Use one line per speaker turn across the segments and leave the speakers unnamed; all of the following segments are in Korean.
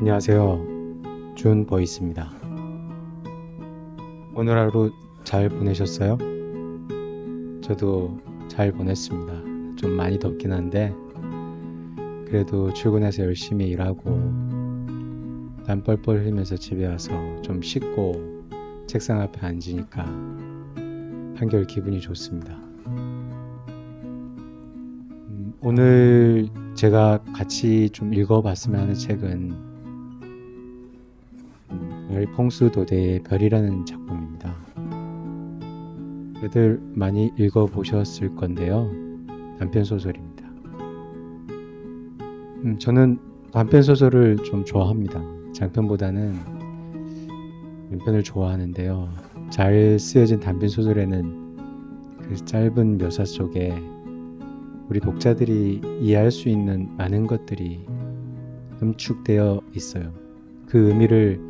안녕하세요. 준보이스입니다. 오늘 하루 잘 보내셨어요? 저도 잘 보냈습니다. 좀 많이 덥긴 한데 그래도 출근해서 열심히 일하고 땀 뻘뻘 흘리면서 집에 와서 좀 씻고 책상 앞에 앉으니까 한결 기분이 좋습니다. 오늘 제가 같이 좀 읽어봤으면 하는 책은 알퐁스 도데의 별이라는 작품입니다. 다들 많이 읽어보셨을 건데요. 단편소설입니다. 저는 단편소설을 좀 좋아합니다. 장편보다는 단편을 좋아하는데요. 잘 쓰여진 단편소설에는 그 짧은 묘사 속에 우리 독자들이 이해할 수 있는 많은 것들이 함축되어 있어요. 그 의미를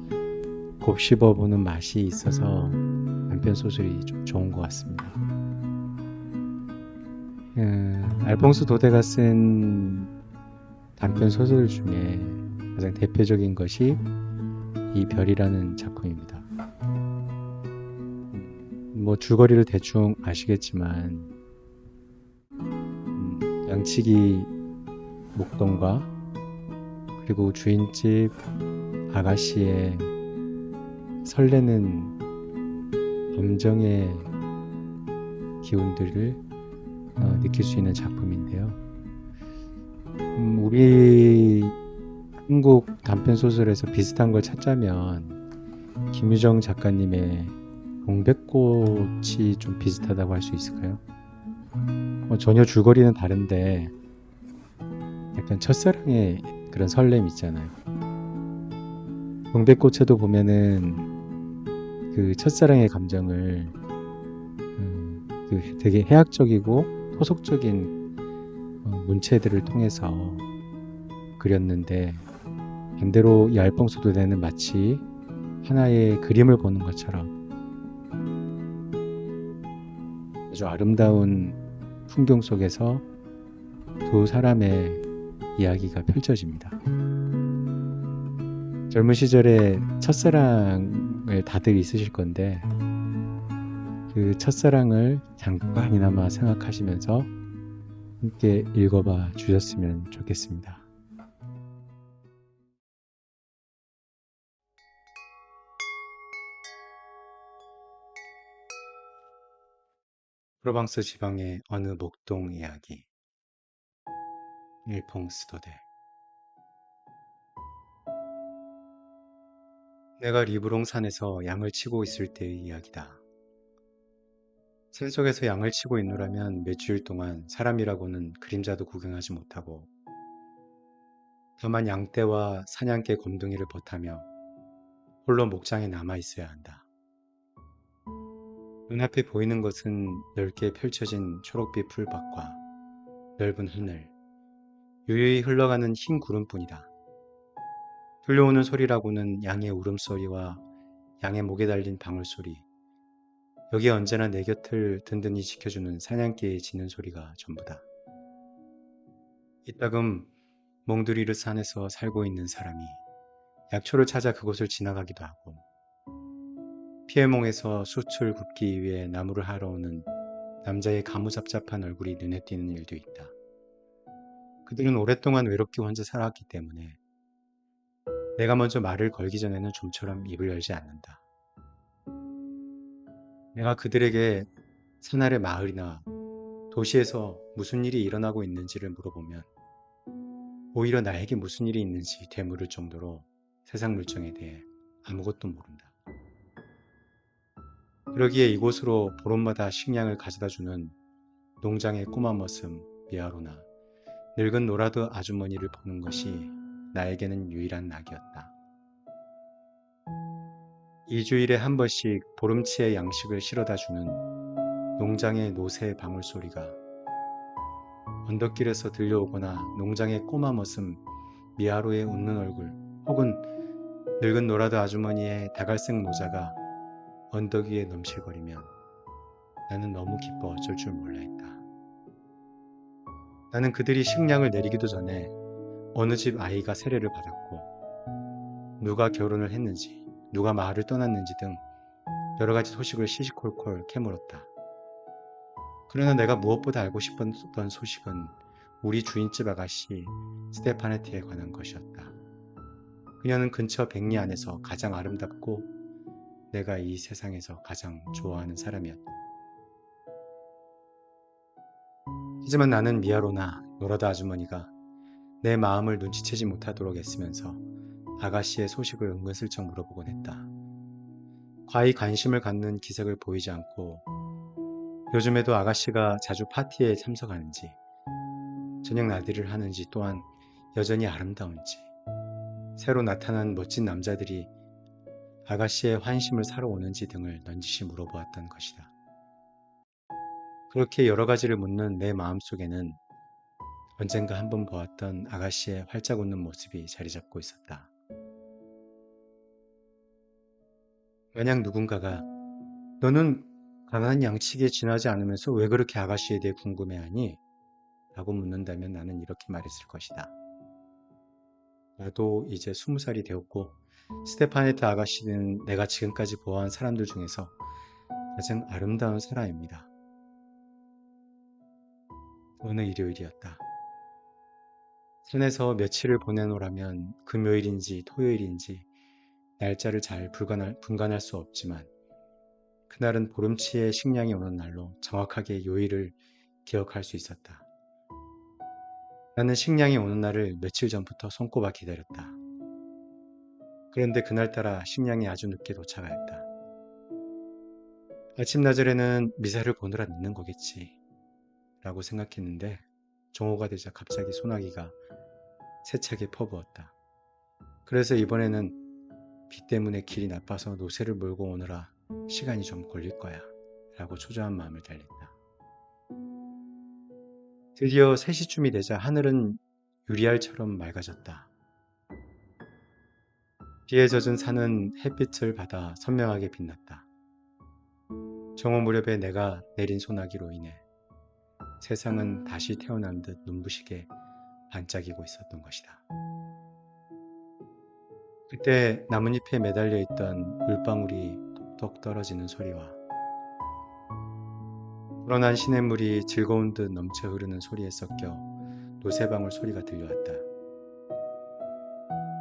곱씹어보는 맛이 있어서 단편소설이 좀 좋은 것 같습니다. 알퐁스 도데가 쓴 단편소설 중에 가장 대표적인 것이 이 별이라는 작품입니다. 뭐 줄거리를 대충 아시겠지만 양치기 목동과 그리고 주인집 아가씨의 설레는 감정의 기운들을 느낄 수 있는 작품인데요. 우리 한국 단편소설에서 비슷한 걸 찾자면 김유정 작가님의 동백꽃이 좀 비슷하다고 할 수 있을까요? 전혀 줄거리는 다른데 약간 첫사랑의 그런 설렘 있잖아요. 동백꽃에도 보면은 그 첫사랑의 감정을 그 되게 해학적이고 토속적인 문체들을 통해서 그렸는데 반대로 이 알퐁스 도데는 마치 하나의 그림을 보는 것처럼 아주 아름다운 풍경 속에서 두 사람의 이야기가 펼쳐집니다. 젊은 시절에 첫사랑을 다들 있으실 건데 그 첫사랑을 잠깐이나마 생각하시면서 함께 읽어봐 주셨으면 좋겠습니다. 프로방스 지방의 어느 목동 이야기. 알퐁스 도데. 내가 리브롱 산에서 양을 치고 있을 때의 이야기다. 산속에서 양을 치고 있노라면 몇 주일 동안 사람이라고는 그림자도 구경하지 못하고 다만 양떼와 사냥개 곰둥이를 벗하며 홀로 목장에 남아 있어야 한다. 눈앞에 보이는 것은 넓게 펼쳐진 초록빛 풀밭과 넓은 하늘, 유유히 흘러가는 흰 구름뿐이다. 들려오는 소리라고는 양의 울음소리와 양의 목에 달린 방울소리, 여기에 언제나 내 곁을 든든히 지켜주는 사냥개의 짖는 소리가 전부다. 이따금 몽두리르 산에서 살고 있는 사람이 약초를 찾아 그곳을 지나가기도 하고 피에몽에서 숯을 굽기 위해 나무를 하러 오는 남자의 가무잡잡한 얼굴이 눈에 띄는 일도 있다. 그들은 오랫동안 외롭게 혼자 살았기 때문에 내가 먼저 말을 걸기 전에는 좀처럼 입을 열지 않는다. 내가 그들에게 산 아래 마을이나 도시에서 무슨 일이 일어나고 있는지를 물어보면 오히려 나에게 무슨 일이 있는지 되물을 정도로 세상 물정에 대해 아무것도 모른다. 그러기에 이곳으로 보름마다 식량을 가져다주는 농장의 꼬마 머슴 미아로나 늙은 노라드 아주머니를 보는 것이 나에게는 유일한 낙이었다. 2주일에 한 번씩 보름치의 양식을 실어다주는 농장의 노새 방울소리가 언덕길에서 들려오거나 농장의 꼬마 머슴 미아로의 웃는 얼굴 혹은 늙은 노라드 아주머니의 다갈색 모자가 언덕 위에 넘실거리면 나는 너무 기뻐 어쩔 줄 몰라 했다. 나는 그들이 식량을 내리기도 전에 어느 집 아이가 세례를 받았고 누가 결혼을 했는지, 누가 마을을 떠났는지 등 여러 가지 소식을 시시콜콜 캐물었다. 그러나 내가 무엇보다 알고 싶었던 소식은 우리 주인집 아가씨 스테파네트에 관한 것이었다. 그녀는 근처 백리 안에서 가장 아름답고 내가 이 세상에서 가장 좋아하는 사람이었다. 하지만 나는 미아로나 노라다 아주머니가 내 마음을 눈치채지 못하도록 애쓰면서 아가씨의 소식을 은근슬쩍 물어보곤 했다. 과히 관심을 갖는 기색을 보이지 않고 요즘에도 아가씨가 자주 파티에 참석하는지 저녁 나들이를 하는지 또한 여전히 아름다운지 새로 나타난 멋진 남자들이 아가씨의 환심을 사러 오는지 등을 넌지시 물어보았던 것이다. 그렇게 여러 가지를 묻는 내 마음속에는 언젠가 한번 보았던 아가씨의 활짝 웃는 모습이 자리 잡고 있었다. 만약 누군가가 너는 가난한 양치기에 지나지 않으면서 왜 그렇게 아가씨에 대해 궁금해하니? 라고 묻는다면 나는 이렇게 말했을 것이다. 나도 이제 20살이 되었고 스테파네트 아가씨는 내가 지금까지 보아한 사람들 중에서 가장 아름다운 사람입니다. 어느 일요일이었다. 산에서 며칠을 보내노라면 금요일인지 토요일인지 날짜를 잘 분간할 수 없지만 그날은 보름치의 식량이 오는 날로 정확하게 요일을 기억할 수 있었다. 나는 식량이 오는 날을 며칠 전부터 손꼽아 기다렸다. 그런데 그날따라 식량이 아주 늦게 도착하였다. 아침나절에는 미사를 보느라 늦는 거겠지 라고 생각했는데 정오가 되자 갑자기 소나기가 세차게 퍼부었다. 그래서 이번에는 비 때문에 길이 나빠서 노새를 몰고 오느라 시간이 좀 걸릴 거야 라고 초조한 마음을 달랬다. 드디어 3시쯤이 되자 하늘은 유리알처럼 맑아졌다. 비에 젖은 산은 햇빛을 받아 선명하게 빛났다. 정오 무렵에 내가 내린 소나기로 인해 세상은 다시 태어난 듯 눈부시게 반짝이고 있었던 것이다. 그때 나뭇잎에 매달려 있던 물방울이 톡톡 떨어지는 소리와 불어난 시냇물이 즐거운 듯 넘쳐 흐르는 소리에 섞여 노새방울 소리가 들려왔다.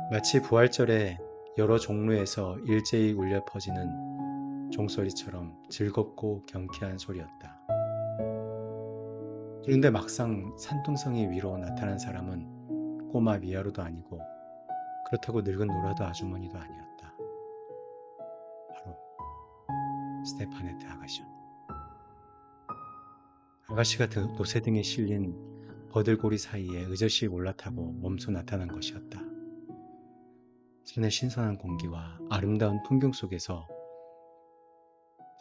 마치 부활절에 여러 종로에서 일제히 울려 퍼지는 종소리처럼 즐겁고 경쾌한 소리였다. 그런데 막상 산둥성이 위로 나타난 사람은 꼬마 미아로도 아니고 그렇다고 늙은 노라도 아주머니도 아니었다. 바로 스테파네트 아가씨였다. 아가씨가 노새 등에 실린 버들고리 사이에 의젓이 올라타고 몸소 나타난 것이었다. 산의 신선한 공기와 아름다운 풍경 속에서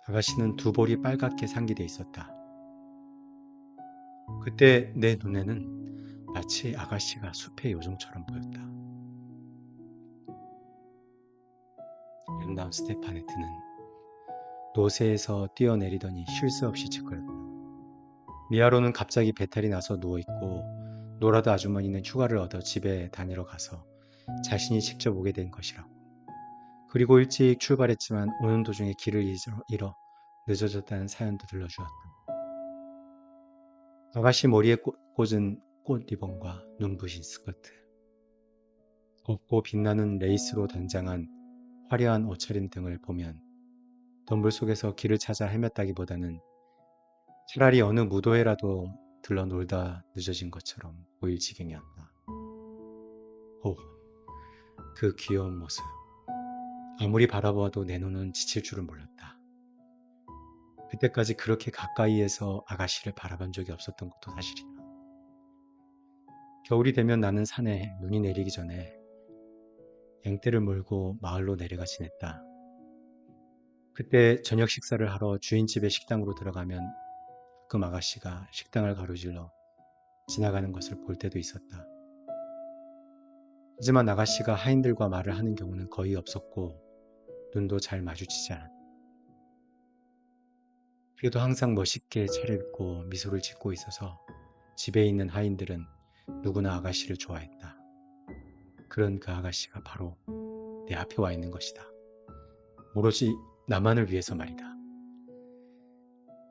아가씨는 두 볼이 빨갛게 상기돼 있었다. 그때 내 눈에는 마치 아가씨가 숲의 요정처럼 보였다. 아름다운 스테파네트는 노새에서 뛰어내리더니 쉴 새 없이 짓거렸다. 미아로는 갑자기 배탈이 나서 누워있고 노라도 아주머니는 휴가를 얻어 집에 다니러 가서 자신이 직접 오게 된 것이라고. 그리고 일찍 출발했지만 오는 도중에 길을 잃어 늦어졌다는 사연도 들려주었다. 아가씨 머리에 꽂은 꽃 리본과 눈부신 스커트, 곱고 빛나는 레이스로 단장한 화려한 옷차림 등을 보면 덤불 속에서 길을 찾아 헤맸다기보다는 차라리 어느 무도회라도 들러 놀다 늦어진 것처럼 보일 지경이었다. 오, 그 귀여운 모습. 아무리 바라보아도 내 눈은 지칠 줄은 몰랐다. 그때까지 그렇게 가까이에서 아가씨를 바라본 적이 없었던 것도 사실이다. 겨울이 되면 나는 산에 눈이 내리기 전에 양떼를 몰고 마을로 내려가 지냈다. 그때 저녁 식사를 하러 주인집의 식당으로 들어가면 가끔 아가씨가 식당을 가로질러 지나가는 것을 볼 때도 있었다. 하지만 아가씨가 하인들과 말을 하는 경우는 거의 없었고 눈도 잘 마주치지 않았다. 그래도 항상 멋있게 차려입고 미소를 짓고 있어서 집에 있는 하인들은 누구나 아가씨를 좋아했다. 그런 그 아가씨가 바로 내 앞에 와 있는 것이다. 오로지 나만을 위해서 말이다.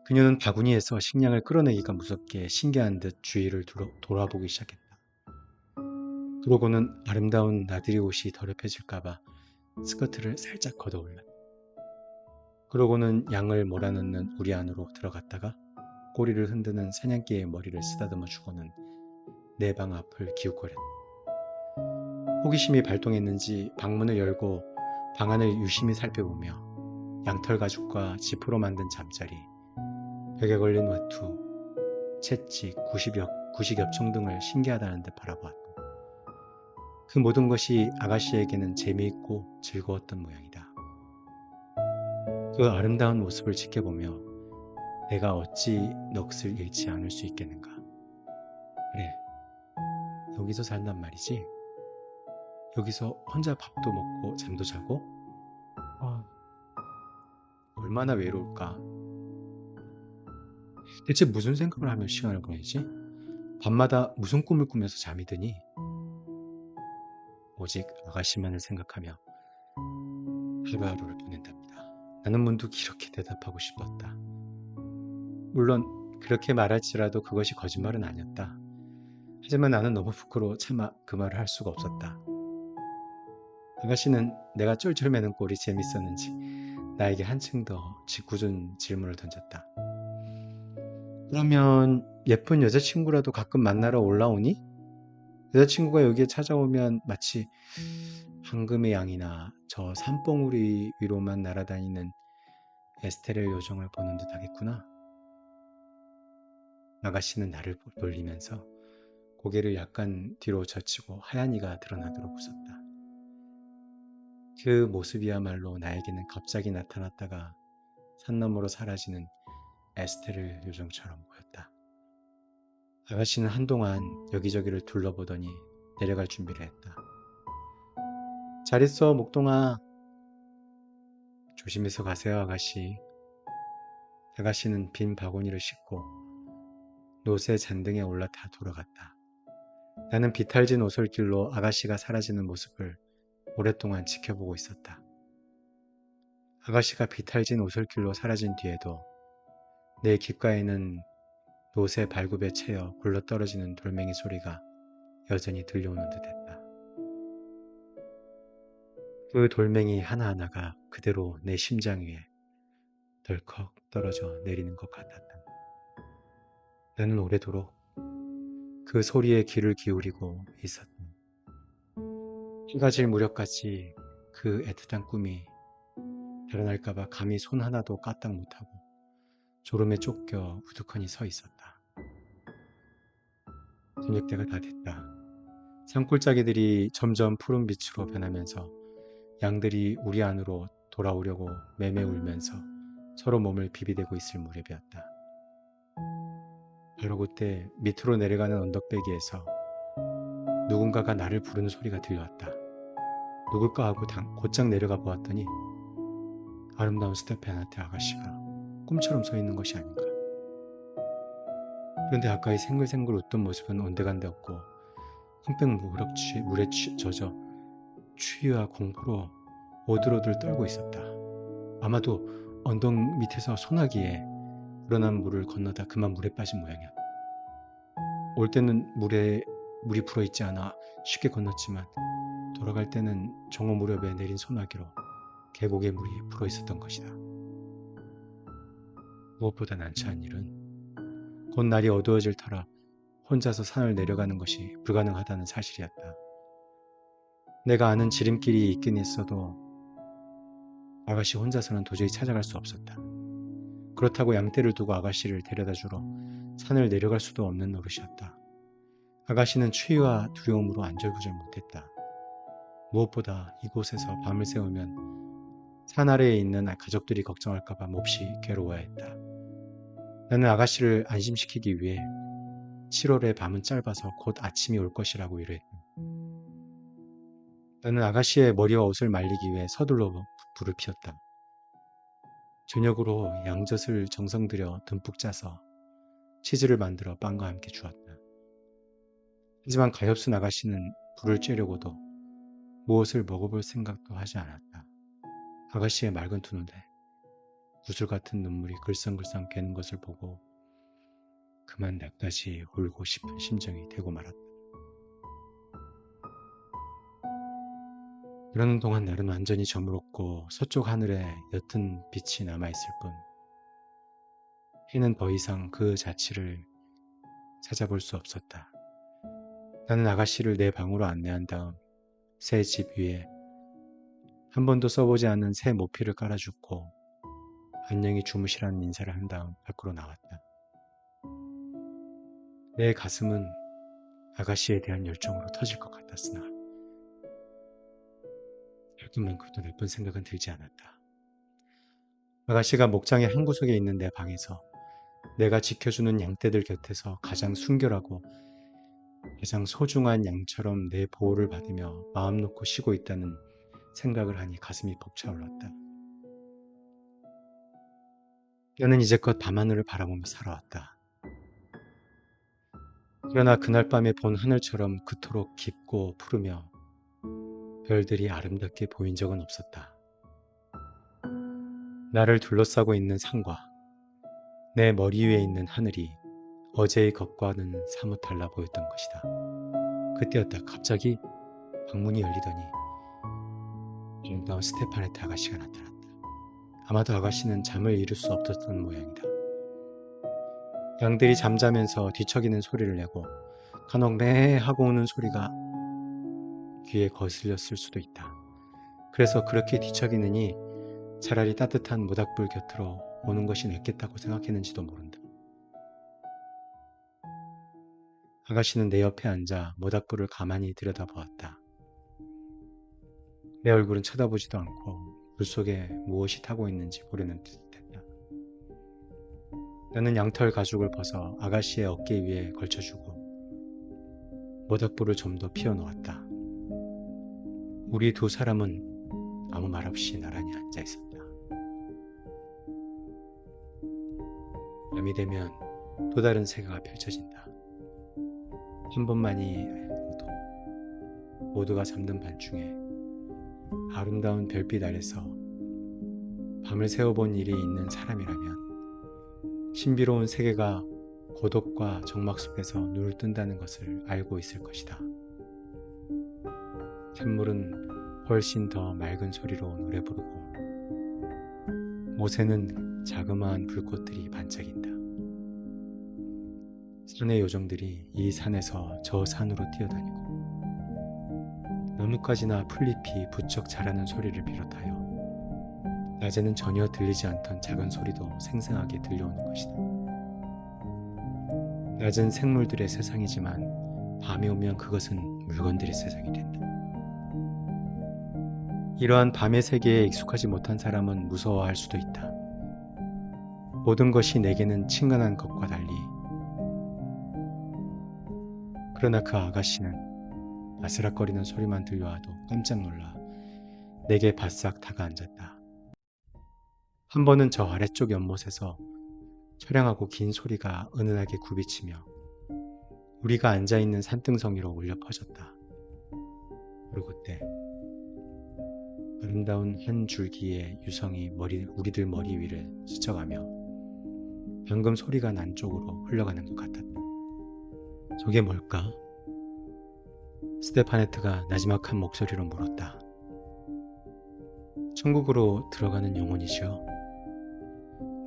그녀는 바구니에서 식량을 끌어내기가 무섭게 신기한 듯 주위를 돌아보기 시작했다. 그러고는 아름다운 나들이 옷이 더럽혀질까봐 스커트를 살짝 걷어올랐다. 그러고는 양을 몰아넣는 우리 안으로 들어갔다가 꼬리를 흔드는 사냥개의 머리를 쓰다듬어 주고는 내 방 앞을 기웃거렸다. 호기심이 발동했는지 방문을 열고 방 안을 유심히 살펴보며 양털 가죽과 지프로 만든 잠자리, 벽에 걸린 외투, 채찍, 구식엽총 등을 신기하다는 듯 바라보았다. 그 모든 것이 아가씨에게는 재미있고 즐거웠던 모양이다. 그 아름다운 모습을 지켜보며 내가 어찌 넋을 잃지 않을 수 있겠는가. 그래, 여기서 산단 말이지. 여기서 혼자 밥도 먹고 잠도 자고? 얼마나 외로울까. 대체 무슨 생각을 하며 시간을 보내지? 밤마다 무슨 꿈을 꾸면서 잠이 드니? 오직 아가씨만을 생각하며 하루하루를 보낸답니다. 나는 문득 이렇게 대답하고 싶었다. 물론 그렇게 말할지라도 그것이 거짓말은 아니었다. 하지만 나는 너무 부끄러워 차마 그 말을 할 수가 없었다. 아가씨는 내가 쫄쫄매는 꼴이 재밌었는지 나에게 한층 더 짓궂은 질문을 던졌다. 그러면 예쁜 여자친구라도 가끔 만나러 올라오니? 여자친구가 여기에 찾아오면 마치 황금의 양이나 저 산봉우리 위로만 날아다니는 에스테렐 요정을 보는 듯 하겠구나. 아가씨는 나를 놀리면서 고개를 약간 뒤로 젖히고 하얀 이가 드러나도록 웃었다. 그 모습이야말로 나에게는 갑자기 나타났다가 산 너머로 사라지는 에스테르 요정처럼 보였다. 아가씨는 한동안 여기저기를 둘러보더니 내려갈 준비를 했다. 잘 있어, 목동아. 조심해서 가세요, 아가씨. 아가씨는 빈 바구니를 싣고 노새 잔등에 올라타 돌아갔다. 나는 비탈진 오솔길로 아가씨가 사라지는 모습을 오랫동안 지켜보고 있었다. 아가씨가 비탈진 오솔길로 사라진 뒤에도 내 귓가에는 노새 발굽에 채여 굴러떨어지는 돌멩이 소리가 여전히 들려오는 듯했다. 그 돌멩이 하나하나가 그대로 내 심장 위에 덜컥 떨어져 내리는 것 같았다. 나는 오래도록 그 소리에 귀를 기울이고 있었다. 해가 질 무렵까지 그 애틋한 꿈이 달아날까봐 감히 손 하나도 까딱 못하고 졸음에 쫓겨 우두커니 서 있었다. 저녁 때가 다 됐다. 산골짜기들이 점점 푸른 빛으로 변하면서 양들이 우리 안으로 돌아오려고 매매 울면서 서로 몸을 비비대고 있을 무렵이었다. 바로 그때 밑으로 내려가는 언덕배기에서 누군가가 나를 부르는 소리가 들려왔다. 누굴까 하고 곧장 내려가 보았더니 아름다운 스테파나테 아가씨가 꿈처럼 서 있는 것이 아닌가. 그런데 아까의 생글생글 웃던 모습은 온데간데 없고 흠뻑 물에 젖어 추위와 공포로 오들오들 떨고 있었다. 아마도 언덕 밑에서 소나기에 우러난 물을 건너다 그만 물에 빠진 모양이었다. 올 때는 물이 불어있지 않아 쉽게 건넜지만 돌아갈 때는 정오 무렵에 내린 소나기로 계곡에 물이 불어있었던 것이다. 무엇보다 난처한 일은 곧 날이 어두워질 터라 혼자서 산을 내려가는 것이 불가능하다는 사실이었다. 내가 아는 지름길이 있긴 있어도 아가씨 혼자서는 도저히 찾아갈 수 없었다. 그렇다고 양떼를 두고 아가씨를 데려다 주러 산을 내려갈 수도 없는 노릇이었다. 아가씨는 추위와 두려움으로 안절부절 못했다. 무엇보다 이곳에서 밤을 새우면 산 아래에 있는 가족들이 걱정할까봐 몹시 괴로워했다. 나는 아가씨를 안심시키기 위해 7월의 밤은 짧아서 곧 아침이 올 것이라고 위로했다. 나는 아가씨의 머리와 옷을 말리기 위해 서둘러 불을 피웠다. 저녁으로 양젓을 정성 들여 듬뿍 짜서 치즈를 만들어 빵과 함께 주었다. 하지만 가엾은 아가씨는 불을 쬐려고도 무엇을 먹어볼 생각도 하지 않았다. 아가씨의 맑은 두 눈에 구슬 같은 눈물이 글썽글썽 괴는 것을 보고 그만 낯다시 울고 싶은 심정이 되고 말았다. 그러는 동안 날은 완전히 저물었고 서쪽 하늘에 옅은 빛이 남아있을 뿐 해는 더 이상 그 자취를 찾아볼 수 없었다. 나는 아가씨를 내 방으로 안내한 다음 새 집 위에 한 번도 써보지 않은 새 모피를 깔아주고 안녕히 주무시라는 인사를 한 다음 밖으로 나왔다. 내 가슴은 아가씨에 대한 열정으로 터질 것 같았으나 조금만큼도 나쁜 생각은 들지 않았다. 아가씨가 목장의 한 구석에 있는 내 방에서 내가 지켜주는 양떼들 곁에서 가장 순결하고 가장 소중한 양처럼 내 보호를 받으며 마음 놓고 쉬고 있다는 생각을 하니 가슴이 벅차올랐다. 나는 이제껏 밤하늘을 바라보며 살아왔다. 그러나 그날 밤에 본 하늘처럼 그토록 깊고 푸르며 별들이 아름답게 보인 적은 없었다. 나를 둘러싸고 있는 산과 내 머리 위에 있는 하늘이 어제의 것과는 사뭇 달라 보였던 것이다. 그때였다. 갑자기 방문이 열리더니 아름다운 스테파네트 아가씨가 나타났다. 아마도 아가씨는 잠을 이룰 수 없었던 모양이다. 양들이 잠자면서 뒤척이는 소리를 내고 간혹 매 하고 우는 소리가 귀에 거슬렸을 수도 있다. 그래서 그렇게 뒤척이느니 차라리 따뜻한 모닥불 곁으로 오는 것이 낫겠다고 생각했는지도 모른다. 아가씨는 내 옆에 앉아 모닥불을 가만히 들여다보았다. 내 얼굴은 쳐다보지도 않고 불 속에 무엇이 타고 있는지 보려는 듯했다. 나는 양털 가죽을 벗어 아가씨의 어깨 위에 걸쳐주고 모닥불을 좀 더 피워놓았다. 우리 두 사람은 아무 말 없이 나란히 앉아 있었다. 밤이 되면 또 다른 세계가 펼쳐진다. 한 번만이 아니어도 모두가 잠든 밤중에 아름다운 별빛 아래서 밤을 새워본 일이 있는 사람이라면 신비로운 세계가 고독과 적막 속에서 눈을 뜬다는 것을 알고 있을 것이다. 샘물은 훨씬 더 맑은 소리로 노래 부르고 못에는 자그마한 불꽃들이 반짝인다. 산의 요정들이 이 산에서 저 산으로 뛰어다니고 나뭇가지나 풀잎이 부쩍 자라는 소리를 비롯하여 낮에는 전혀 들리지 않던 작은 소리도 생생하게 들려오는 것이다. 낮은 생물들의 세상이지만 밤이 오면 그것은 물건들의 세상이 된다. 이러한 밤의 세계에 익숙하지 못한 사람은 무서워할 수도 있다. 모든 것이 내게는 친근한 것과 달리 그러나 그 아가씨는 아스락거리는 소리만 들려와도 깜짝 놀라 내게 바싹 다가앉았다. 한 번은 저 아래쪽 연못에서 처량하고 긴 소리가 은은하게 굽이치며 우리가 앉아있는 산등성이로 울려 퍼졌다. 그리고 그때 아름다운 한 줄기의 유성이 우리들 머리 위를 스쳐가며 방금 소리가 난 쪽으로 흘러가는 것 같았다. 저게 뭘까? 스테파네트가 나지막한 목소리로 물었다. 천국으로 들어가는 영혼이시여.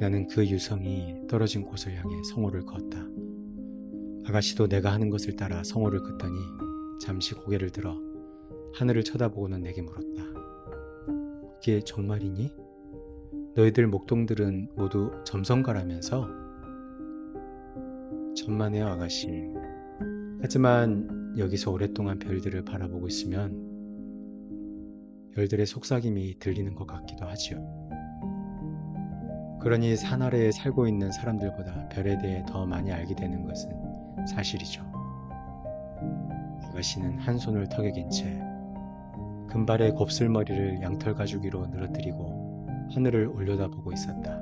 나는 그 유성이 떨어진 곳을 향해 성호를 그었다. 아가씨도 내가 하는 것을 따라 성호를 긋더니 잠시 고개를 들어 하늘을 쳐다보고는 내게 물었다. 그게 정말이니? 너희들 목동들은 모두 점성가라면서? 천만에요, 아가씨. 하지만 여기서 오랫동안 별들을 바라보고 있으면 별들의 속삭임이 들리는 것 같기도 하지요. 그러니 산 아래에 살고 있는 사람들보다 별에 대해 더 많이 알게 되는 것은 사실이죠. 아가씨는 한 손을 턱에 긴 채 금발의 곱슬머리를 양털 가죽위로 늘어뜨리고 하늘을 올려다보고 있었다.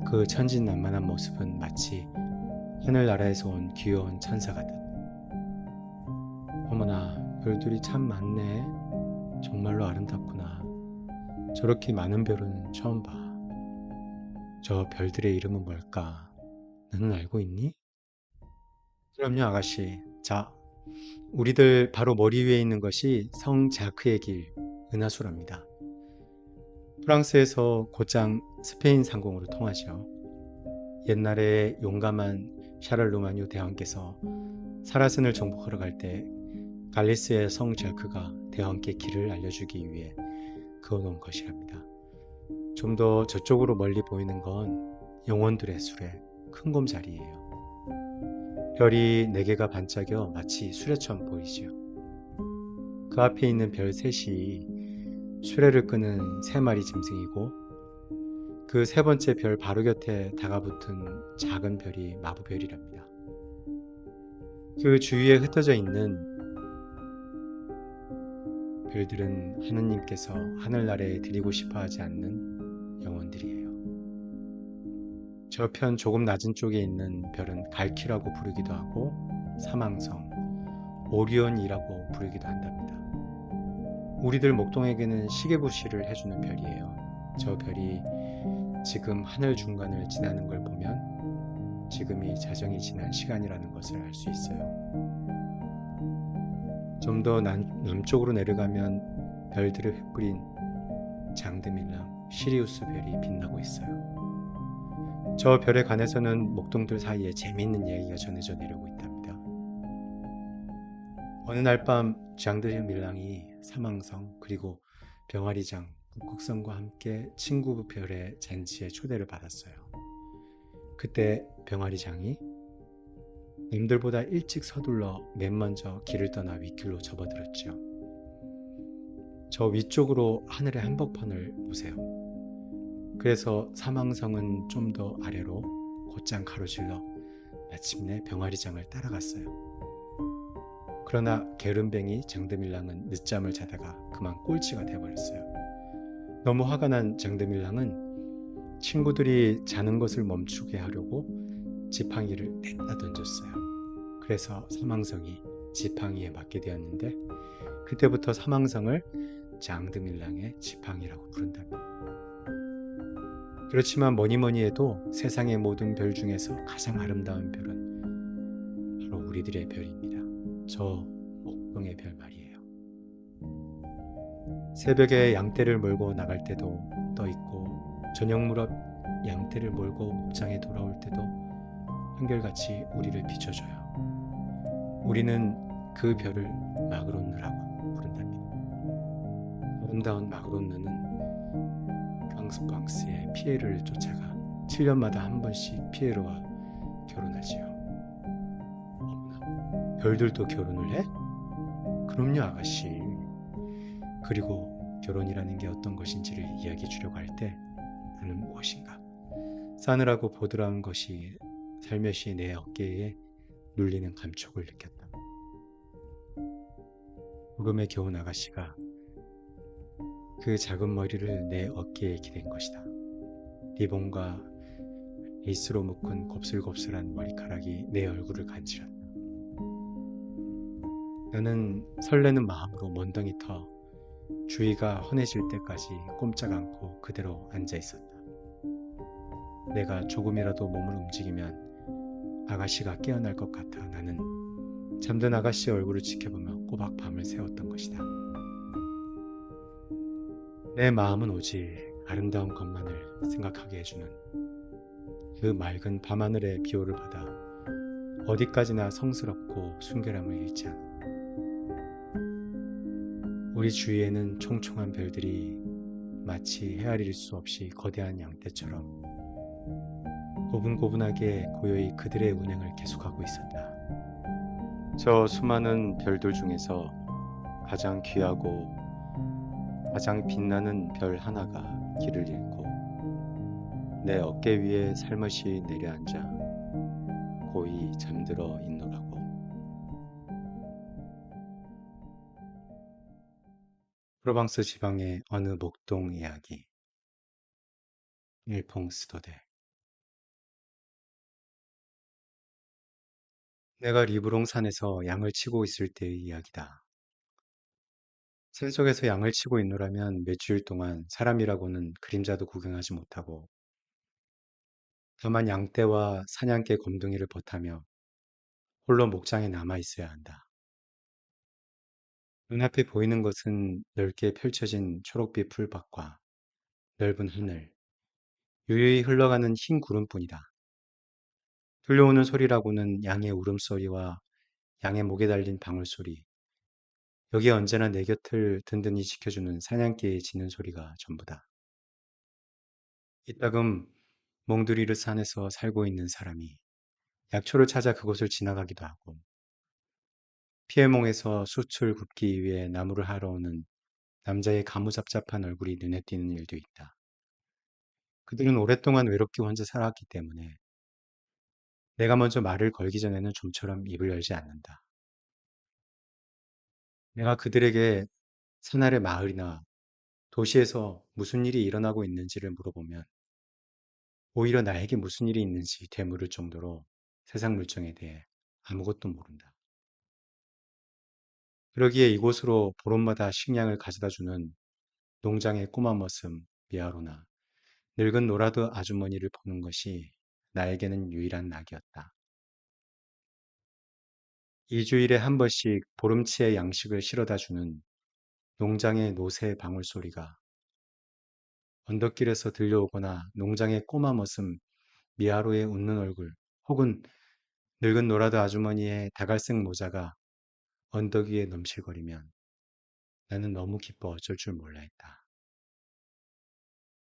그 천진난만한 모습은 마치 하늘나라에서 온 귀여운 천사 같았다. 어머나, 별들이 참 많네. 정말로 아름답구나. 저렇게 많은 별은 처음 봐. 저 별들의 이름은 뭘까? 너는 알고 있니? 그럼요, 아가씨. 자, 우리들 바로 머리 위에 있는 것이 성 자크의 길, 은하수랍니다. 프랑스에서 곧장 스페인 상공으로 통하죠. 옛날에 용감한 샤를 루마뉴 대왕께서 사라슨을 정복하러 갈 때 갈리스의 성 자크가 대왕께 길을 알려주기 위해 그어놓은 것이랍니다. 좀 더 저쪽으로 멀리 보이는 건 영혼들의 수레, 큰 곰자리예요. 별이 4개가 반짝여 마치 수레처럼 보이지요. 그 앞에 있는 별 셋이 수레를 끄는 3마리 짐승이고 그 3번째 별 바로 곁에 다가붙은 작은 별이 마부별이랍니다. 그 주위에 흩어져 있는 별들은 하느님께서 하늘나라에 드리고 싶어 하지 않는 영혼들이에요. 저편 조금 낮은 쪽에 있는 별은 갈키라고 부르기도 하고 사망성, 오리온이라고 부르기도 한답니다. 우리들 목동에게는 시계부시를 해주는 별이에요. 저 별이 지금 하늘 중간을 지나는 걸 보면 지금이 자정이 지난 시간이라는 것을 알 수 있어요. 좀 더 남쪽으로 내려가면 별들을 흩뿌린 장드밀랑 시리우스 별이 빛나고 있어요. 저 별에 관해서는 목동들 사이에 재미있는 이야기가 전해져 내려오고 있답니다. 어느 날 밤 장드밀랑이 사망성 그리고 병아리장, 북극성과 함께 친구 별의 잔치에 초대를 받았어요. 그때 병아리장이 남들보다 일찍 서둘러 맨 먼저 길을 떠나 윗길로 접어들었죠. 저 위쪽으로 하늘의 한복판을 보세요. 그래서 사망성은 좀 더 아래로 곧장 가로질러 마침내 병아리장을 따라갔어요. 그러나 게으름뱅이 장드밀랑은 늦잠을 자다가 그만 꼴찌가 돼버렸어요. 너무 화가 난 장드밀랑은 친구들이 자는 것을 멈추게 하려고 지팡이를 냈다 던졌어요. 그래서 사망성이 지팡이에 맞게 되었는데 그때부터 사망성을 장드밀랑의 지팡이라고 부른답니다. 그렇지만 뭐니뭐니 해도 세상의 모든 별 중에서 가장 아름다운 별은 바로 우리들의 별입니다. 저 목동의 별 말이에요. 새벽에 양떼를 몰고 나갈 때도 떠 있고 저녁 무렵 양떼를 몰고 목장에 돌아올 때도 한결같이 우리를 비춰줘요. 우리는 그 별을 마그론느라고 부른답니다. 아름다운 마그론느는 깡스방스의 피에르를 쫓아가 7년마다 한 번씩 피에르와 결혼하지요. 어머나, 별들도 결혼을 해? 그럼요, 아가씨. 그리고 결혼이라는 게 어떤 것인지를 이야기해 주려고 할 때 나는 무엇인가? 싸늘하고 보드라운 것이 살며시 내 어깨에 눌리는 감촉을 느꼈다. 구름에 겨운 아가씨가 그 작은 머리를 내 어깨에 기댄 것이다. 리본과 에이스로 묶은 곱슬곱슬한 머리카락이 내 얼굴을 간지렸다. 나는 설레는 마음으로 멍덩이 터 주위가 환해질 때까지 꼼짝 않고 그대로 앉아 있었다. 내가 조금이라도 몸을 움직이면 아가씨가 깨어날 것 같아 나는 잠든 아가씨의 얼굴을 지켜보며 꼬박 밤을 새웠던 것이다. 내 마음은 오직 아름다운 것만을 생각하게 해주는 그 맑은 밤하늘의 비호를 받아 어디까지나 성스럽고 순결함을 잃지 않아. 우리 주위에는 총총한 별들이 마치 헤아릴 수 없이 거대한 양떼처럼 고분고분하게 고요히 그들의 운행을 계속하고 있었다. 저 수많은 별들 중에서 가장 귀하고 가장 빛나는 별 하나가 길을 잃고 내 어깨 위에 살며시 내려앉아 고이 잠들어 있노라고. 프로방스 지방의 어느 목동 이야기. 일퐁스도데. 내가 리브롱 산에서 양을 치고 있을 때의 이야기다. 산속에서 양을 치고 있노라면 몇 주일 동안 사람이라고는 그림자도 구경하지 못하고 다만 양떼와 사냥개 검둥이를 벗하며 홀로 목장에 남아 있어야 한다. 눈앞에 보이는 것은 넓게 펼쳐진 초록빛 풀밭과 넓은 하늘, 유유히 흘러가는 흰 구름뿐이다. 들려오는 소리라고는 양의 울음소리와 양의 목에 달린 방울소리, 여기에 언제나 내 곁을 든든히 지켜주는 사냥개의 짖는 소리가 전부다. 이따금 몽두리르 산에서 살고 있는 사람이 약초를 찾아 그곳을 지나가기도 하고 피해몽에서 숯을 굽기 위해 나무를 하러 오는 남자의 가무잡잡한 얼굴이 눈에 띄는 일도 있다. 그들은 오랫동안 외롭게 혼자 살았기 때문에 내가 먼저 말을 걸기 전에는 좀처럼 입을 열지 않는다. 내가 그들에게 산 아래 마을이나 도시에서 무슨 일이 일어나고 있는지를 물어보면 오히려 나에게 무슨 일이 있는지 되물을 정도로 세상 물정에 대해 아무것도 모른다. 그러기에 이곳으로 보름마다 식량을 가져다 주는 농장의 꼬마 머슴 미아로나 늙은 노라드 아주머니를 보는 것이 나에게는 유일한 낙이었다. 2주일에 한 번씩 보름치의 양식을 실어다 주는 농장의 노새 방울 소리가 언덕길에서 들려오거나 농장의 꼬마 머슴 미아로의 웃는 얼굴 혹은 늙은 노라드 아주머니의 다갈색 모자가 언덕 위에 넘실거리면 나는 너무 기뻐 어쩔 줄 몰라 했다.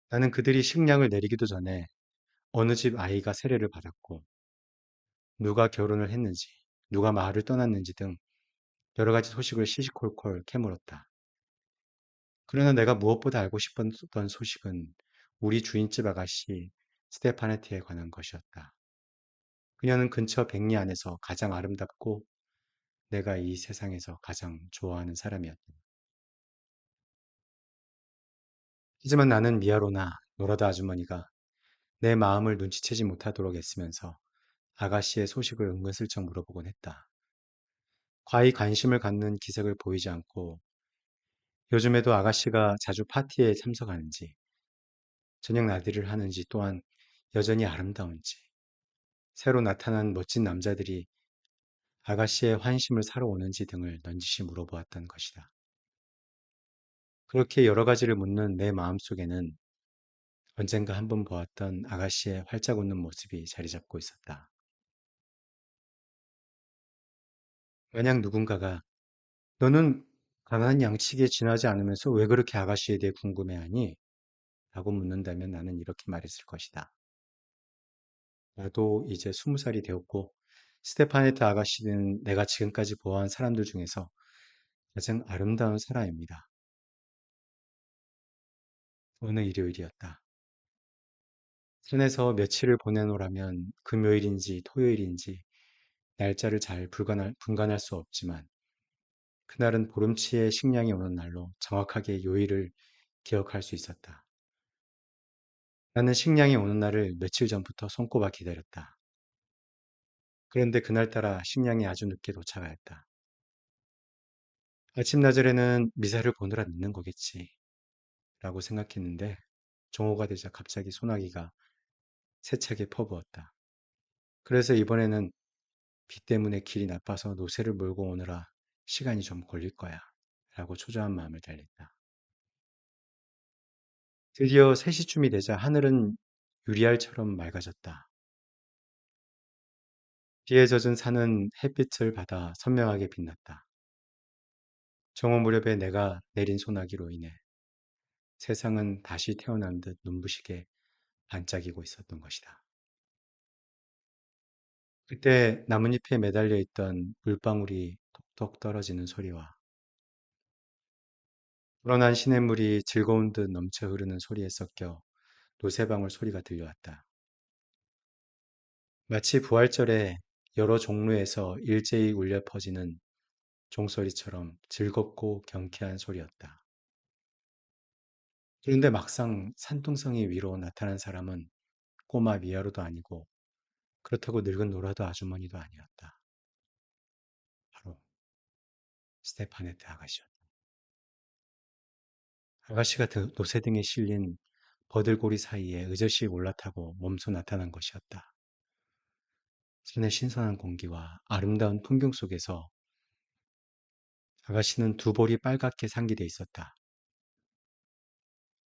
나는 그들이 식량을 내리기도 전에 어느 집 아이가 세례를 받았고 누가 결혼을 했는지 누가 마을을 떠났는지 등 여러 가지 소식을 시시콜콜 캐물었다. 그러나 내가 무엇보다 알고 싶었던 소식은 우리 주인집 아가씨 스테파네티에 관한 것이었다. 그녀는 근처 백리 안에서 가장 아름답고 내가 이 세상에서 가장 좋아하는 사람이었다. 하지만 나는 미아로나 노라다 아주머니가 내 마음을 눈치채지 못하도록 애쓰면서 아가씨의 소식을 은근슬쩍 물어보곤 했다. 과히 관심을 갖는 기색을 보이지 않고 요즘에도 아가씨가 자주 파티에 참석하는지 저녁 나들이를 하는지 또한 여전히 아름다운지 새로 나타난 멋진 남자들이 아가씨의 환심을 사러 오는지 등을 넌지시 물어보았던 것이다. 그렇게 여러 가지를 묻는 내 마음속에는 언젠가 한번 보았던 아가씨의 활짝 웃는 모습이 자리 잡고 있었다. 만약 누군가가 너는 가난한 양치기에 지나지 않으면서 왜 그렇게 아가씨에 대해 궁금해하니? 라고 묻는다면 나는 이렇게 말했을 것이다. 나도 이제 20살이 되었고 스테파네트 아가씨는 내가 지금까지 보아한 사람들 중에서 가장 아름다운 사람입니다. 어느 일요일이었다. 산에서 며칠을 보내노라면 금요일인지 토요일인지 날짜를 잘 분간할 수 없지만 그날은 보름치의 식량이 오는 날로 정확하게 요일을 기억할 수 있었다. 나는 식량이 오는 날을 며칠 전부터 손꼽아 기다렸다. 그런데 그날따라 식량이 아주 늦게 도착하였다. 아침나절에는 미사를 보느라 늦는 거겠지 라고 생각했는데 정오가 되자 갑자기 소나기가 세차게 퍼부었다. 그래서 이번에는 비 때문에 길이 나빠서 노새를 몰고 오느라 시간이 좀 걸릴 거야 라고 초조한 마음을 달랬다. 드디어 3시쯤이 되자 하늘은 유리알처럼 맑아졌다. 비에 젖은 산은 햇빛을 받아 선명하게 빛났다. 정오 무렵에 내가 내린 소나기로 인해 세상은 다시 태어난 듯 눈부시게 반짝이고 있었던 것이다. 그때 나뭇잎에 매달려 있던 물방울이 톡톡 떨어지는 소리와 불어난 시냇물이 즐거운 듯 넘쳐 흐르는 소리에 섞여 노새방울 소리가 들려왔다. 마치 부활절에 여러 종루에서 일제히 울려 퍼지는 종소리처럼 즐겁고 경쾌한 소리였다. 그런데 막상 산둥성이 위로 나타난 사람은 꼬마 미아로도 아니고 그렇다고 늙은 노라도 아주머니도 아니었다. 바로 스테파네트 아가씨였다. 아가씨가 노새등에 실린 버들고리 사이에 의젓이 올라타고 몸소 나타난 것이었다. 산의 신선한 공기와 아름다운 풍경 속에서 아가씨는 두 볼이 빨갛게 상기돼 있었다.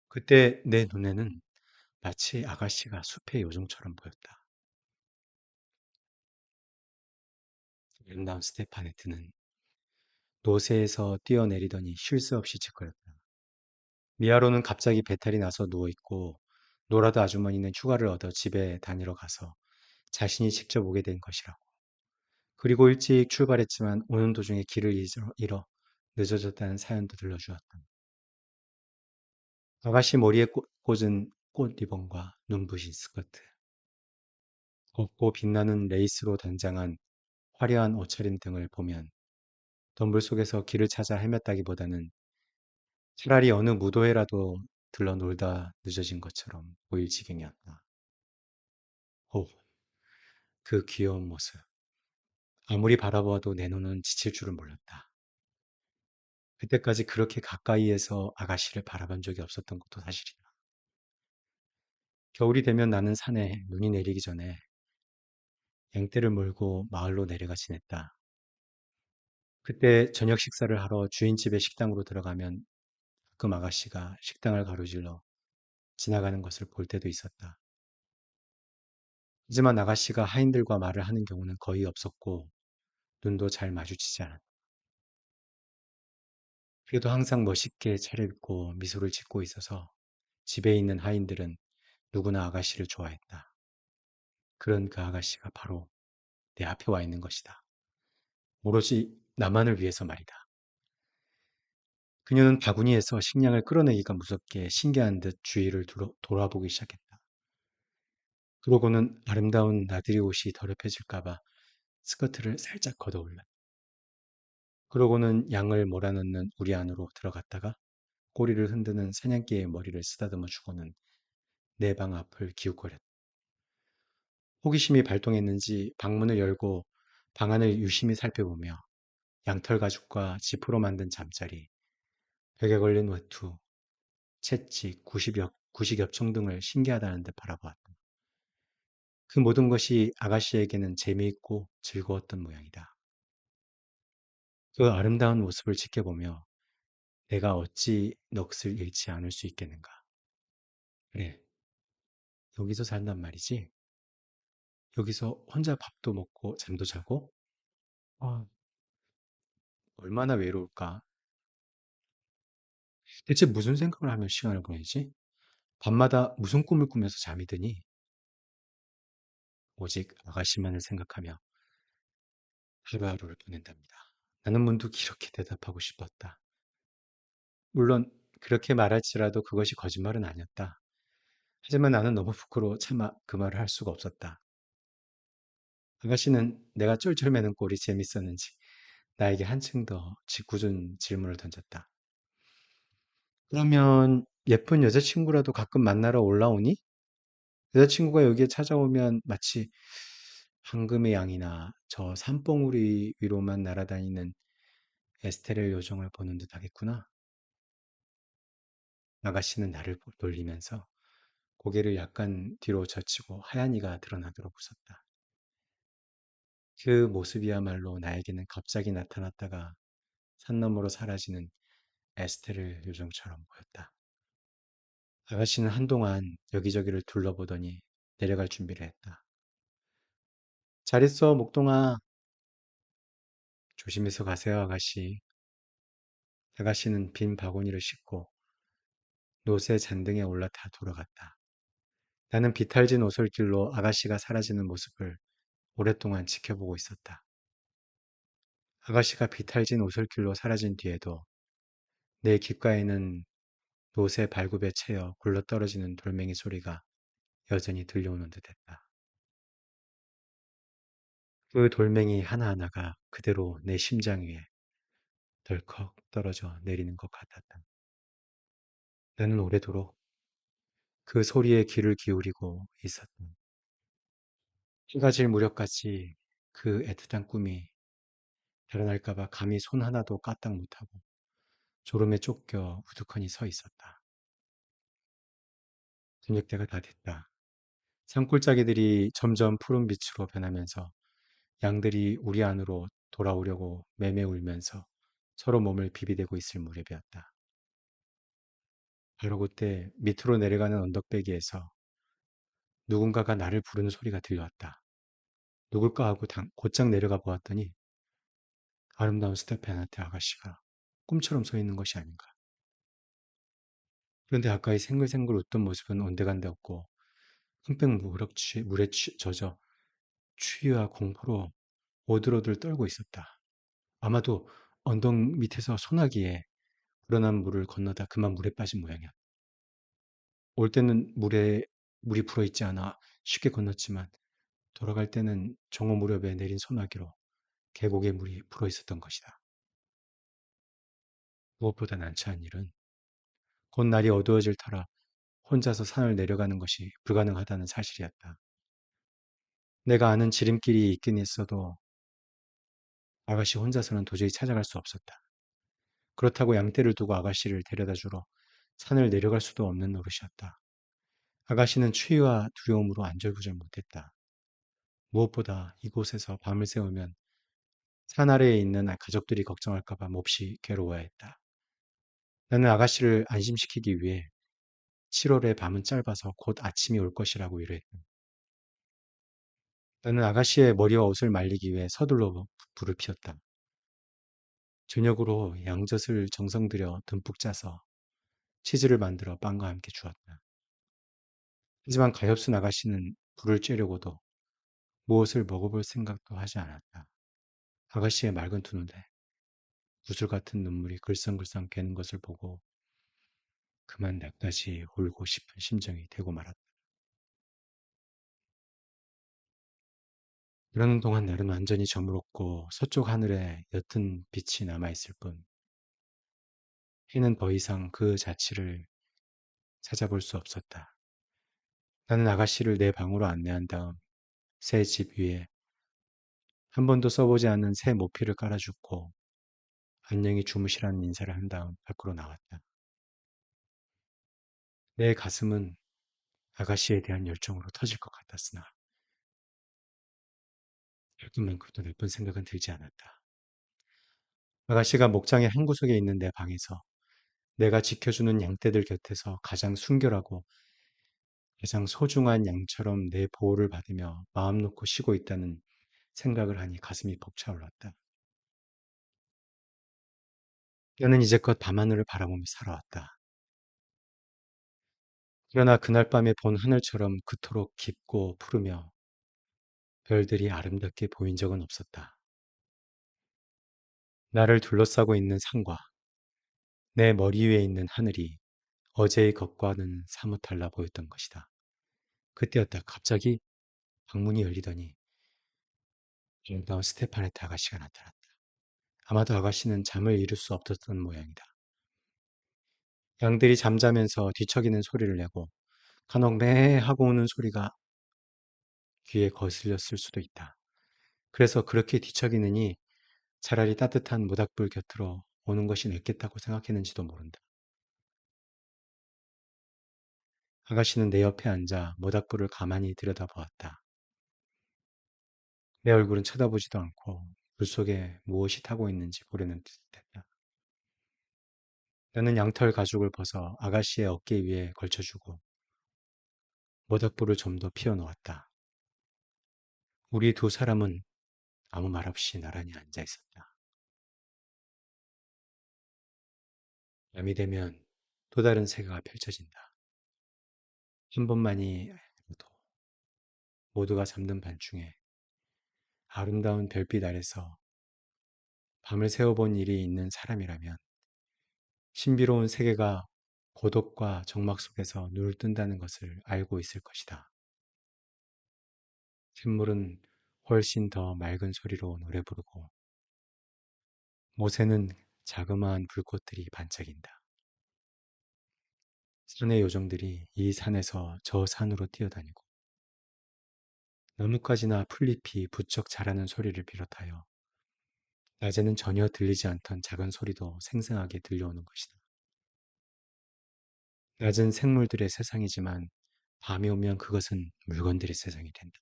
그때 내 눈에는 마치 아가씨가 숲의 요정처럼 보였다. 아름다운 스테파네트는 노새에서 뛰어내리더니 쉴 새 없이 짓거렸다. 미아로는 갑자기 배탈이 나서 누워있고 노라드 아주머니는 휴가를 얻어 집에 다니러 가서 자신이 직접 오게 된 것이라고. 그리고 일찍 출발했지만 오는 도중에 길을 잃어 늦어졌다는 사연도 들려주었다. 아가씨 머리에 꽂은 꽃 리본과 눈부신 스커트, 곱고 빛나는 레이스로 단장한 화려한 옷차림 등을 보면 덤불 속에서 길을 찾아 헤맸다기보다는 차라리 어느 무도회라도 들러 놀다 늦어진 것처럼 보일 지경이었다. 오, 그 귀여운 모습. 아무리 바라보아도 내 눈은 지칠 줄은 몰랐다. 그때까지 그렇게 가까이에서 아가씨를 바라본 적이 없었던 것도 사실이다. 겨울이 되면 나는 산에 눈이 내리기 전에 양떼를 몰고 마을로 내려가 지냈다. 그때 저녁 식사를 하러 주인집의 식당으로 들어가면 가끔 아가씨가 식당을 가로질러 지나가는 것을 볼 때도 있었다. 하지만 아가씨가 하인들과 말을 하는 경우는 거의 없었고 눈도 잘 마주치지 않았다. 그래도 항상 멋있게 차려입고 미소를 짓고 있어서 집에 있는 하인들은 누구나 아가씨를 좋아했다. 그런 그 아가씨가 바로 내 앞에 와 있는 것이다. 오로지 나만을 위해서 말이다. 그녀는 바구니에서 식량을 끌어내기가 무섭게 신기한 듯 주위를 돌아보기 시작했다. 그러고는 아름다운 나들이 옷이 더럽혀질까봐 스커트를 살짝 걷어올라. 그러고는 양을 몰아넣는 우리 안으로 들어갔다가 꼬리를 흔드는 사냥개의 머리를 쓰다듬어 주고는 내 방 앞을 기웃거렸다. 호기심이 발동했는지 방문을 열고 방 안을 유심히 살펴보며 양털 가죽과 지프로 만든 잠자리, 벽에 걸린 외투, 채찍, 구식엽총 등을 신기하다는 듯 바라보았다. 그 모든 것이 아가씨에게는 재미있고 즐거웠던 모양이다. 그 아름다운 모습을 지켜보며 내가 어찌 넋을 잃지 않을 수 있겠는가. 그래, 여기서 산단 말이지. 여기서 혼자 밥도 먹고 잠도 자고. 아, 얼마나 외로울까. 대체 무슨 생각을 하며 시간을 보내지? 밤마다 무슨 꿈을 꾸면서 잠이 드니? 오직 아가씨만을 생각하며 하루하루를 보낸답니다. 나는 문득 이렇게 대답하고 싶었다. 물론 그렇게 말할지라도 그것이 거짓말은 아니었다. 하지만 나는 너무 부끄러워 차마 그 말을 할 수가 없었다. 아가씨는 내가 쫄쫄매는 꼴이 재밌었는지 나에게 한층 더 짓궂은 질문을 던졌다. 그러면 예쁜 여자친구라도 가끔 만나러 올라오니? 여자친구가 여기에 찾아오면 마치 황금의 양이나 저 산봉우리 위로만 날아다니는 에스테렐 요정을 보는 듯 하겠구나. 아가씨는 나를 놀리면서 고개를 약간 뒤로 젖히고 하얀 이가 드러나도록 웃었다. 그 모습이야말로 나에게는 갑자기 나타났다가 산 너머로 사라지는 에스테르 요정처럼 보였다. 아가씨는 한동안 여기저기를 둘러보더니 내려갈 준비를 했다. 잘 있어, 목동아. 조심해서 가세요, 아가씨. 아가씨는 빈 바구니를 싣고 노새 잔등에 올라타 돌아갔다. 나는 비탈진 오솔길로 아가씨가 사라지는 모습을 오랫동안 지켜보고 있었다. 아가씨가 비탈진 오솔길로 사라진 뒤에도 내 귓가에는 노새 발굽에 채여 굴러떨어지는 돌멩이 소리가 여전히 들려오는 듯했다. 그 돌멩이 하나하나가 그대로 내 심장 위에 덜컥 떨어져 내리는 것 같았다. 나는 오래도록 그 소리에 귀를 기울이고 있었다. 해가 질 무렵까지 그 애틋한 꿈이 달아날까봐 감히 손 하나도 까딱 못하고 졸음에 쫓겨 우두커니 서 있었다. 저녁 때가 다 됐다. 산골짜기들이 점점 푸른 빛으로 변하면서 양들이 우리 안으로 돌아오려고 매매 울면서 서로 몸을 비비대고 있을 무렵이었다. 바로 그때 밑으로 내려가는 언덕배기에서 누군가가 나를 부르는 소리가 들려왔다. 누굴까 하고 곧장 내려가 보았더니 아름다운 스테파나트 아가씨가 꿈처럼 서 있는 것이 아닌가. 그런데 아까의 생글생글 웃던 모습은 온데간데 없고 흑백 물에 젖어 추위와 공포로 오들오들 떨고 있었다. 아마도 언덕 밑에서 소나기에 불어난 물을 건너다 그만 물에 빠진 모양이야. 올 때는 물이 불어있지 않아 쉽게 건넜지만 돌아갈 때는 정오 무렵에 내린 소나기로 계곡에 물이 불어있었던 것이다. 무엇보다 난처한 일은 곧 날이 어두워질 터라 혼자서 산을 내려가는 것이 불가능하다는 사실이었다. 내가 아는 지름길이 있긴 있어도 아가씨 혼자서는 도저히 찾아갈 수 없었다. 그렇다고 양떼를 두고 아가씨를 데려다 주러 산을 내려갈 수도 없는 노릇이었다. 아가씨는 추위와 두려움으로 안절부절 못했다. 무엇보다 이곳에서 밤을 새우면 산 아래에 있는 가족들이 걱정할까봐 몹시 괴로워야 했다. 나는 아가씨를 안심시키기 위해 7월의 밤은 짧아서 곧 아침이 올 것이라고 위로했다. 나는 아가씨의 머리와 옷을 말리기 위해 서둘러 불을 피웠다. 저녁으로 양젓을 정성 들여 듬뿍 짜서 치즈를 만들어 빵과 함께 주었다. 하지만 가엾은 아가씨는 불을 쬐려고도 무엇을 먹어볼 생각도 하지 않았다. 아가씨의 맑은 두 눈에 구슬 같은 눈물이 글썽글썽 괴는 것을 보고 그만 낯다시 울고 싶은 심정이 되고 말았다. 그러는 동안 날은 완전히 저물었고 서쪽 하늘에 옅은 빛이 남아있을 뿐 해는 더 이상 그 자취를 찾아볼 수 없었다. 나는 아가씨를 내 방으로 안내한 다음 새 집 위에 한 번도 써보지 않은 새 모피를 깔아주고 안녕히 주무시라는 인사를 한 다음 밖으로 나왔다. 내 가슴은 아가씨에 대한 열정으로 터질 것 같았으나 조금만큼도 나쁜 생각은 들지 않았다. 아가씨가 목장의 한 구석에 있는 내 방에서 내가 지켜주는 양떼들 곁에서 가장 순결하고 가장 소중한 양처럼 내 보호를 받으며 마음 놓고 쉬고 있다는 생각을 하니 가슴이 벅차올랐다. 나는 이제껏 밤하늘을 바라보며 살아왔다. 그러나 그날 밤에 본 하늘처럼 그토록 깊고 푸르며 별들이 아름답게 보인 적은 없었다. 나를 둘러싸고 있는 산과 내 머리 위에 있는 하늘이 어제의 것과는 사뭇 달라 보였던 것이다. 그때였다. 갑자기 방문이 열리더니 아름다운 스테파네트 아가씨가 나타났다. 아마도 아가씨는 잠을 이룰 수 없었던 모양이다. 양들이 잠자면서 뒤척이는 소리를 내고 간혹 매 하고 우는 소리가 귀에 거슬렸을 수도 있다. 그래서 그렇게 뒤척이느니 차라리 따뜻한 모닥불 곁으로 오는 것이 낫겠다고 생각했는지도 모른다. 아가씨는 내 옆에 앉아 모닥불을 가만히 들여다보았다. 내 얼굴은 쳐다보지도 않고 불 속에 무엇이 타고 있는지 보려는 듯했다. 나는 양털 가죽을 벗어 아가씨의 어깨 위에 걸쳐주고 모닥불을 좀 더 피워 놓았다. 우리 두 사람은 아무 말 없이 나란히 앉아 있었다. 밤이 되면 또 다른 세계가 펼쳐진다. 한 번만이 도 모두가 잠든 밤중에 아름다운 별빛 아래서 밤을 새워본 일이 있는 사람이라면 신비로운 세계가 고독과 적막 속에서 눈을 뜬다는 것을 알고 있을 것이다. 샘물은 훨씬 더 맑은 소리로 노래 부르고 못에는 자그마한 불꽃들이 반짝인다. 산의 요정들이 이 산에서 저 산으로 뛰어다니고 나뭇가지나 풀잎이 부쩍 자라는 소리를 비롯하여 낮에는 전혀 들리지 않던 작은 소리도 생생하게 들려오는 것이다. 낮은 생물들의 세상이지만 밤이 오면 그것은 물건들의 세상이 된다.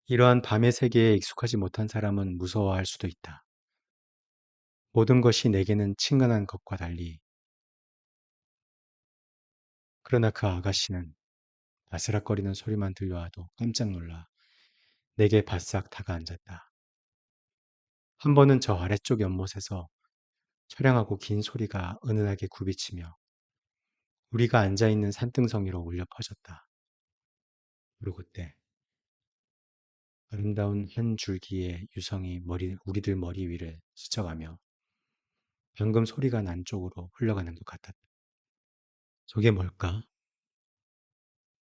이러한 밤의 세계에 익숙하지 못한 사람은 무서워할 수도 있다. 모든 것이 내게는 친근한 것과 달리, 그러나 그 아가씨는 바스락거리는 소리만 들려와도 깜짝 놀라 내게 바싹 다가앉았다. 한 번은 저 아래쪽 연못에서 처량하고 긴 소리가 은은하게 굽이치며 우리가 앉아있는 산등성이로 울려 퍼졌다. 그리고 그때 아름다운 한 줄기의 유성이 우리들 머리 위를 스쳐가며 방금 소리가 난 쪽으로 흘러가는 것 같았다. 저게 뭘까?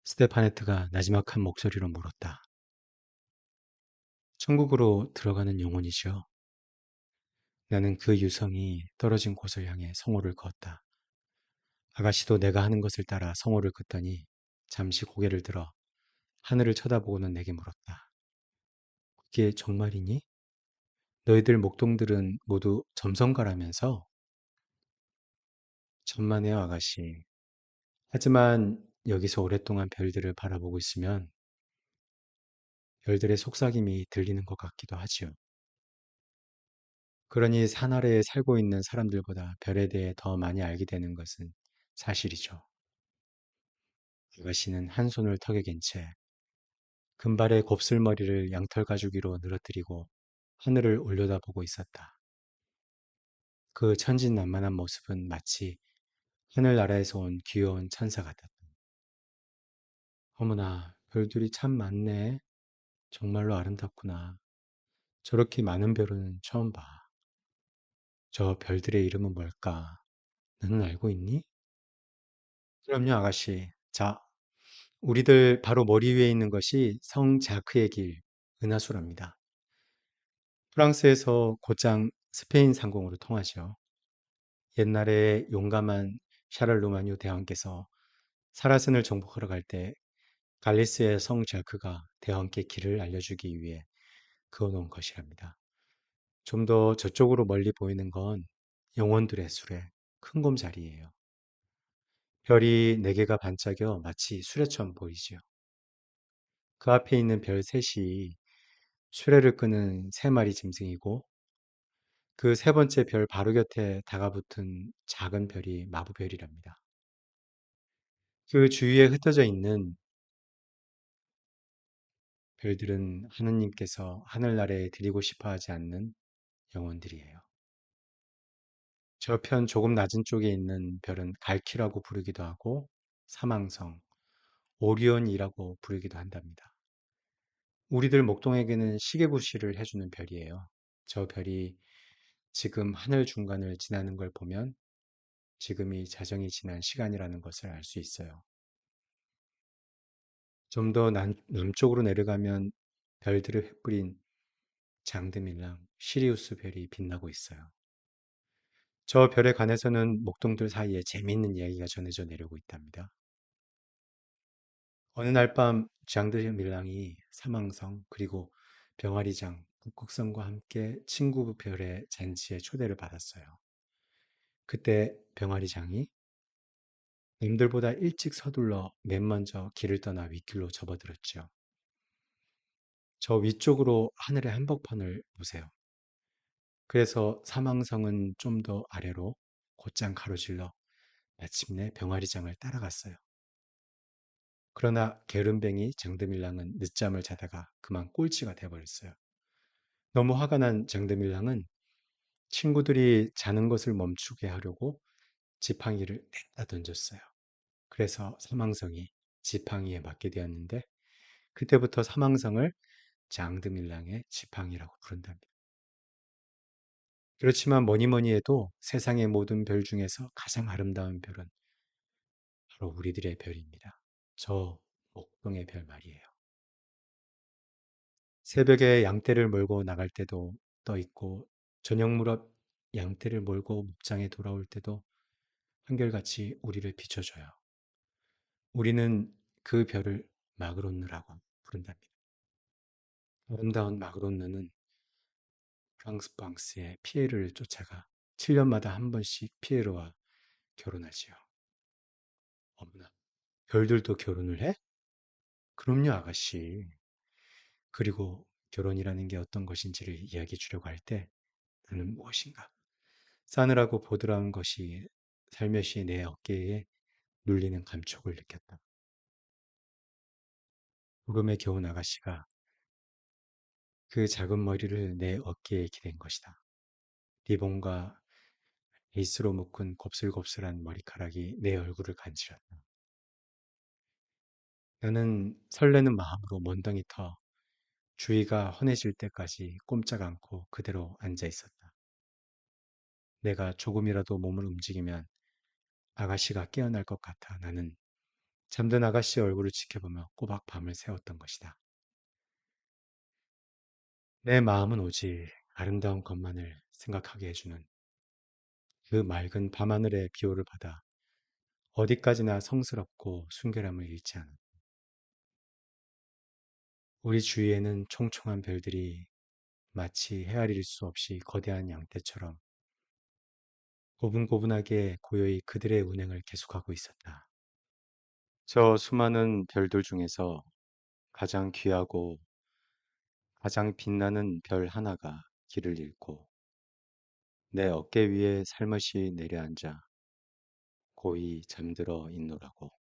스테파네트가 나지막한 목소리로 물었다. 천국으로 들어가는 영혼이시여. 나는 그 유성이 떨어진 곳을 향해 성호를 그었다. 아가씨도 내가 하는 것을 따라 성호를 긋더니 잠시 고개를 들어 하늘을 쳐다보고는 내게 물었다. 그게 정말이니? 너희들 목동들은 모두 점성가라면서? 천만에요, 아가씨. 하지만 여기서 오랫동안 별들을 바라보고 있으면 별들의 속삭임이 들리는 것 같기도 하지요. 그러니 산 아래에 살고 있는 사람들보다 별에 대해 더 많이 알게 되는 것은 사실이죠. 아가씨는 한 손을 턱에 갠 채 금발의 곱슬머리를 양털 가죽위로 늘어뜨리고 하늘을 올려다보고 있었다. 그 천진난만한 모습은 마치 하늘나라에서 온 귀여운 천사 같았다. 어머나, 별들이 참 많네. 정말로 아름답구나. 저렇게 많은 별은 처음 봐. 저 별들의 이름은 뭘까? 너는 알고 있니? 그럼요, 아가씨. 자, 우리들 바로 머리 위에 있는 것이 성 자크의 길, 은하수랍니다. 프랑스에서 곧장 스페인 상공으로 통하죠. 옛날에 용감한 샤를 루마뉴 대왕께서 사라슨을 정복하러 갈 때 갈리스의 성 자크가 대왕께 길을 알려주기 위해 그어놓은 것이랍니다. 좀 더 저쪽으로 멀리 보이는 건 영혼들의 수레, 큰 곰자리예요. 별이 네 개가 반짝여 마치 수레처럼 보이지요. 그 앞에 있는 별 셋이 수레를 끄는 세 마리 짐승이고 그 세 번째 별 바로 곁에 다가붙은 작은 별이 마부별이랍니다. 그 주위에 흩어져 있는 별들은 하느님께서 하늘나라에 드리고 싶어 하지 않는 영혼들이에요. 저편 조금 낮은 쪽에 있는 별은 갈키라고 부르기도 하고 사망성, 오리온이라고 부르기도 한답니다. 우리들 목동에게는 시계구시를 해주는 별이에요. 저 별이 지금 하늘 중간을 지나는 걸 보면 지금이 자정이 지난 시간이라는 것을 알 수 있어요. 좀 더 남쪽으로 내려가면 별들을 흩뿌린 장드밀랑 시리우스 별이 빛나고 있어요. 저 별에 관해서는 목동들 사이에 재미있는 이야기가 전해져 내려오고 있답니다. 어느 날 밤 장드밀랑이 사망성 그리고 병아리장, 북극성과 함께 친구 별의 잔치에 초대를 받았어요. 그때 병아리장이 남들보다 일찍 서둘러 맨 먼저 길을 떠나 윗길로 접어들었죠. 저 위쪽으로 하늘의 한복판을 보세요. 그래서 사망성은 좀 더 아래로 곧장 가로질러 마침내 병아리장을 따라갔어요. 그러나 게으름뱅이 장드밀랑은 늦잠을 자다가 그만 꼴찌가 돼버렸어요. 너무 화가 난 장드밀랑은 친구들이 자는 것을 멈추게 하려고 지팡이를 냈다 던졌어요. 그래서 사망성이 지팡이에 맞게 되었는데 그때부터 사망성을 장드밀랑의 지팡이라고 부른답니다. 그렇지만 뭐니 뭐니 해도 세상의 모든 별 중에서 가장 아름다운 별은 바로 우리들의 별입니다. 저 목동의 별 말이에요. 새벽에 양떼를 몰고 나갈 때도 떠 있고 저녁 무렵 양떼를 몰고 목장에 돌아올 때도 한결같이 우리를 비춰줘요. 우리는 그 별을 마그론느라고 부른답니다. 아름다운 마그론느는 프랑스의 피에르를 쫓아가 7년마다 한 번씩 피에르와 결혼하지요. 어머나, 별들도 결혼을 해? 그럼요, 아가씨. 그리고 결혼이라는 게 어떤 것인지를 이야기해 주려고 할 때 나는 무엇인가? 싸늘하고 보드라운 것이 살며시 내 어깨에 눌리는 감촉을 느꼈다. 구름에 겨운 아가씨가 그 작은 머리를 내 어깨에 기댄 것이다. 리본과 에이스로 묶은 곱슬곱슬한 머리카락이 내 얼굴을 간지렸다. 나는 설레는 마음으로 몬덩이 터 주위가 환해질 때까지 꼼짝 않고 그대로 앉아 있었다. 내가 조금이라도 몸을 움직이면 아가씨가 깨어날 것 같아 나는 잠든 아가씨 얼굴을 지켜보며 꼬박 밤을 새웠던 것이다. 내 마음은 오직 아름다운 것만을 생각하게 해주는 그 맑은 밤하늘의 비호를 받아 어디까지나 성스럽고 순결함을 잃지 않아. 우리 주위에는 총총한 별들이 마치 헤아릴 수 없이 거대한 양떼처럼 고분고분하게 고요히 그들의 운행을 계속하고 있었다. 저 수많은 별들 중에서 가장 귀하고 가장 빛나는 별 하나가 길을 잃고 내 어깨 위에 살며시 내려앉아 고이 잠들어 있노라고.